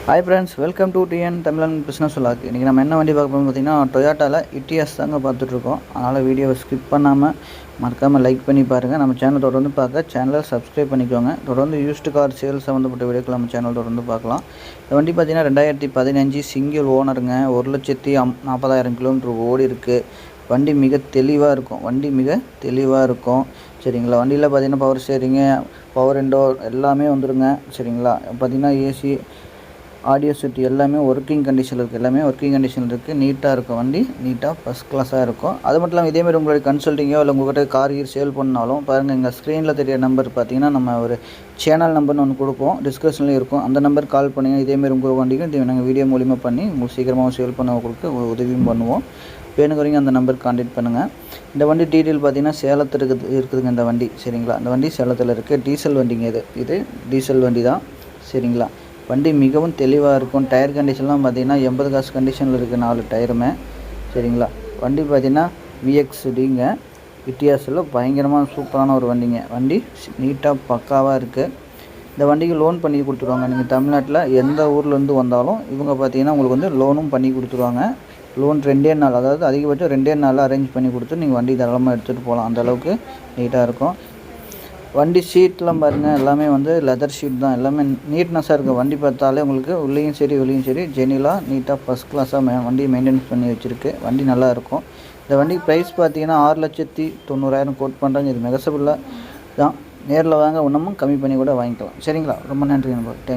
Hi friends, welcome to TN தமிழன் business vlog. இன்றைக்கி நம்ம என்ன வண்டி பார்க்க போகிறோம் பார்த்தீங்கன்னா, டொயோட்டாவில் இட்டிஎஸ் தாங்க பார்த்துட்ருக்கோம். அதனால் வீடியோவை ஸ்கிப் பண்ணாமல் மறக்காமல் லைக் பண்ணி பாருங்கள். நம்ம சேனல் தொடர்ந்து பார்க்க சேனலை சப்ஸ்கிரைப் பண்ணிக்கோங்க. தொடர்ந்து யூஸ்டு கார் சேல் சம்மந்தப்பட்ட வீடியோக்கள் நம்ம சேனல் தொடர்ந்து பார்க்கலாம். இந்த வண்டி பார்த்தீங்கன்னா 2015 சிங்கிள் ஓனருங்க. 1,40,000 கிலோமீட்டர் ஓடி இருக்குது. வண்டி மிக தெளிவாக இருக்கும். சரிங்களா, வண்டியில் பார்த்தீங்கன்னா பவர் ஸ்டேரிங்கு, பவர் விண்டோ எல்லாமே வந்துடுங்க. சரிங்களா, பார்த்தீங்கன்னா ஏசி, ஆடியோ செட் எல்லாமே ஒர்க்கிங் கண்டிஷனில் இருக்குது. நீட்டாக இருக்கும். வண்டி நீட்டாக ஃபஸ்ட் கிளாஸாக இருக்கும். அது மட்டும் இல்லாமல் இதேமாதிரி உங்களுடைய கன்சல்ட்டிங்கோ இல்லை உங்கள்கிட்ட கார் சேல் பண்ணாலும் பாருங்கள், எங்கள் ஸ்க்ரீனில் தெரிய நம்பர் பார்த்தீங்கன்னா நம்ம ஒரு சேனல் நம்பர்னு ஒன்று கொடுப்போம், டிஸ்கிரிப்ஷன்லேயும் இருக்கும். அந்த நம்பர் கால் பண்ணிங்க. இதேமாதிரி உங்கள் வண்டிக்கு நாங்கள் வீடியோ மூலிமா பண்ணி உங்களுக்கு சீக்கிரமாக சேல் பண்ண கொடுக்க உதவியும் பண்ணுவோம். வேணுங்கிறீங்க அந்த நம்பருக்கு கான்டாக்ட் பண்ணுங்கள். இந்த வண்டி டீட்டெயில் பார்த்தீங்கன்னா சேலத்தில் இருக்குதுங்க இந்த வண்டி. சரிங்களா, இந்த வண்டி சேலத்தில் இருக்குது. டீசல் வண்டிங்க. இது டீசல் வண்டி தான். சரிங்களா, வண்டி மிகவும் தெளிவாக இருக்கும். டயர் கண்டிஷன்லாம் பார்த்தீங்கன்னா 80 காசு கண்டிஷனில் இருக்குது 4 டயருமே. சரிங்களா, வண்டி பார்த்தீங்கன்னா விஎக்ஸ்டிங்க. இட்டிஎஸில் பயங்கரமாக சூப்பரான ஒரு வண்டிங்க. வண்டி நீட்டாக பக்காவாக இருக்குது. இந்த வண்டிக்கு லோன் பண்ணி கொடுத்துருவாங்க. நீங்கள் தமிழ்நாட்டில் எந்த ஊர்லேருந்து வந்தாலும் இவங்க பார்த்தீங்கன்னா உங்களுக்கு வந்து லோனும் பண்ணி கொடுத்துருவாங்க. லோன் 2 நாள், அதாவது அதிகபட்சம் 2 நாளில் அரேஞ்ச் பண்ணி கொடுத்து நீங்கள் வண்டி தாராளமாக எடுத்துகிட்டு போகலாம். அந்தளவுக்கு நீட்டாக இருக்கும். வண்டி ஷீட்லாம் பாருங்கள், எல்லாமே வந்து லெதர் ஷீட் தான். எல்லாமே நீட்னஸாக இருக்குது. வண்டி பார்த்தாலே உங்களுக்கு உள்ளேயும் சரி வெளியும் சரி ஜெனிலாக நீட்டாக ஃபஸ்ட் கிளாஸாக வண்டி மெயின்டைன்ஸ் பண்ணி வச்சுருக்கு. வண்டி நல்லா இருக்கும். இந்த வண்டி ப்ரைஸ் பார்த்தீங்கன்னா 6,90,000 கோட் பண்ணுறாங்க. இது மெகசபிளாக தான். நேரில் வாங்க, இன்னமும் கம்மி பண்ணி கூட வாங்கிக்கலாம். சரிங்களா, ரொம்ப நன்றி நண்பர். தேங்க்யூ.